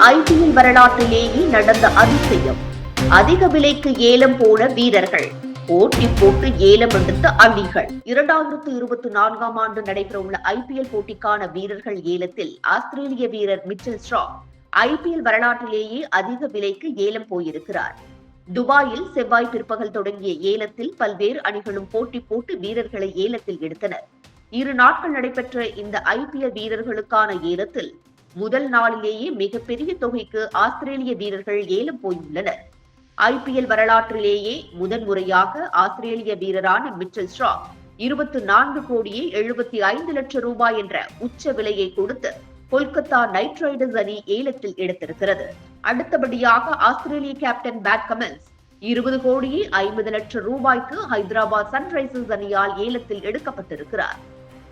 IPL வரலாற்றிலேயே நடந்த அதிசயம். அதிக விலைக்கு ஏலம் போன வீரர்கள், போட்டி போட்டு ஏலம் எடுத்த அணிகள். 2024 ஆண்டு நடைபெறவுள்ள ஐபிஎல் போட்டிக்கான வீரர்கள் ஏலத்தில் ஆஸ்திரேலிய வீரர் மிச்சல் ஸ்டார்க் ஐபிஎல் வரலாற்றிலேயே அதிக விலைக்கு ஏலம் போயிருக்கிறார். துபாயில் செவ்வாய் பிற்பகல் தொடங்கிய ஏலத்தில் பல்வேறு அணிகளும் போட்டி போட்டு வீரர்களை ஏலத்தில் எடுத்தனர். 2 நாட்கள் நடைபெற்ற இந்த ஐபிஎல் வீரர்களுக்கான ஏலத்தில் முதல் நாளிலேயே மிகப்பெரிய தொகைக்கு ஆஸ்திரேலிய வீரர்கள் ஏலம் போயுள்ளனர். ஐபிஎல் வரலாற்றிலேயே முதன்முறையாக ஆஸ்திரேலிய வீரரான மிச்சல் ஸ்டார்க் 24 கோடியே 75 லட்சம் ரூபாய் என்ற உச்ச விலையை கொடுத்து கொல்கத்தா நைட் ரைடர்ஸ் அணி ஏலத்தில் எடுத்திருக்கிறது. அடுத்தபடியாக ஆஸ்திரேலிய கேப்டன் பேட் கமின்ஸ் 20 கோடியே 50 லட்சம் ரூபாய்க்கு ஹைதராபாத் சன்ரைசர்ஸ் அணியால் ஏலத்தில் எடுக்கப்பட்டிருக்கிறார்.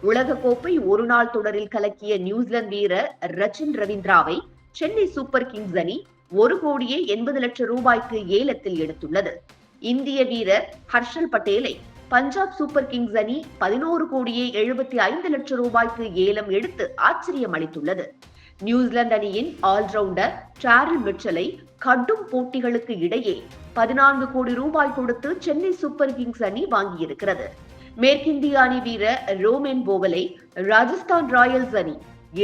உலகக்கோப்பை ஒருநாள் தொடரில் கலக்கிய நியூசிலாந்து வீரர் ரச்சின் ரவீந்திராவை சென்னை சூப்பர் கிங்ஸ் அணி 1 கோடியே 80 லட்சம் ரூபாய்க்கு ஏலத்தில் எடுத்துள்ளது. இந்திய வீரர் ஹர்ஷல் பட்டேலை பஞ்சாப் சூப்பர் கிங்ஸ் அணி 11 கோடியே 75 லட்சம் ரூபாய்க்கு ஏலம் எடுத்து ஆச்சரியம் அளித்துள்ளது. நியூசிலாந்து அணியின் ஆல்ரவுண்டர் சார்லி மிச்சலை கடும் போட்டிகளுக்கு இடையே 14 கோடி ரூபாய் கொடுத்து சென்னை சூப்பர் கிங்ஸ் அணி வாங்கியிருக்கிறது. மேற்கிந்திய அணி வீரர் ரோமன் போவலை ராஜஸ்தான் ராயல்ஸ் அணி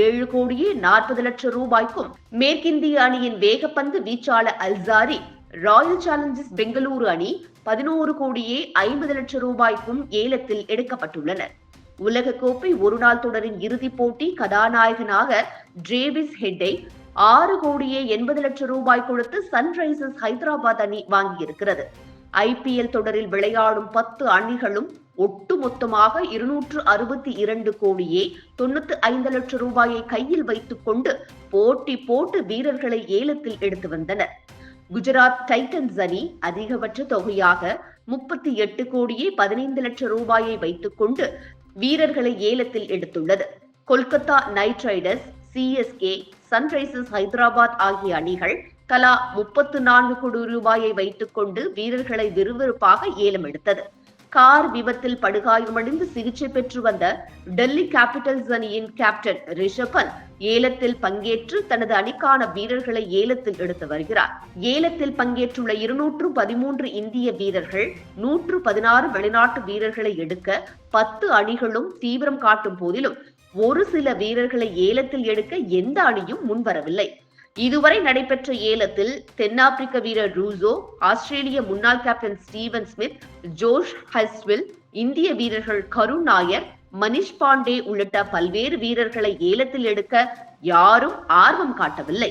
7 கோடியே 40 லட்சம் ரூபாய்க்கும், மேற்கிந்திய அணியின் வேகப்பந்து வீச்சாளர் அல்சாரி ராயல் சேலஞ்சர்ஸ் பெங்களூரு அணி 11 கோடியே 50 லட்சம் ரூபாய்க்கும் ஏலத்தில் எடுக்கப்பட்டுள்ளனர். உலகக்கோப்பை ஒருநாள் தொடரின் இறுதிப் போட்டி கதாநாயகனாக டிரேவிஸ் ஹெட்டை 6 கோடியே 80 லட்சம் ரூபாய் கொடுத்து சன்ரைசர்ஸ் ஹைதராபாத் அணி வாங்கியிருக்கிறது. ஐபிஎல் தொடரில் விளையாடும் 10 அணிகளும் ஒட்டுமொத்தமாக 262 கோடியே 95 லட்சம் ரூபாயை கையில் வைத்துக் கொண்டு போட்டி போட்டு வீரர்களை ஏலத்தில் எடுத்து வந்தனர். குஜராத் டைட்டன்ஸ் அணி அதிகபட்ச தொகையாக 38 கோடியே 15 லட்சம் ரூபாயை வைத்துக் கொண்டு வீரர்களை ஏலத்தில் எடுத்துள்ளது. Kolkata night Riders, CSK, Sunrisers Hyderabad ஆகிய அணிகள் தலா 34 கோடி ரூபாயை வைத்துக் கொண்டு வீரர்களை விறுவிறுப்பாக ஏலம் எடுத்தது. கார் விபத்தில் படுகாயமடைந்து சிகிச்சை பெற்று வந்த டெல்லி கேபிட்டல்ஸ் அணியின் கேப்டன் ரிஷப் பந்த் ஏலத்தில் பங்கேற்று தனது அணிக்கான வீரர்களை ஏலத்தில் எடுத்து வருகிறார். ஏலத்தில் பங்கேற்றுள்ள 213 இந்திய வீரர்கள் 116 வெளிநாட்டு வீரர்களை எடுக்க 10 அணிகளும் தீவிரம் காட்டும் போதிலும் ஒரு சில வீரர்களை ஏலத்தில் எடுக்க எந்த அணியும் முன்வரவில்லை. இதுவரை நடைபெற்ற ஏலத்தில் தென்னாப்பிரிக்க வீரர் ரூசோ, ஆஸ்திரேலிய முன்னாள் கேப்டன் ஸ்டீவன் ஸ்மித், ஜோஷ் ஹஸ்வில், இந்திய வீரர்கள் கருண் நாயர், மனிஷ் பாண்டே உள்ளிட்ட பல்வேறு வீரர்களை ஏலத்தில் எடுக்க யாரும் ஆர்வம் காட்டவில்லை.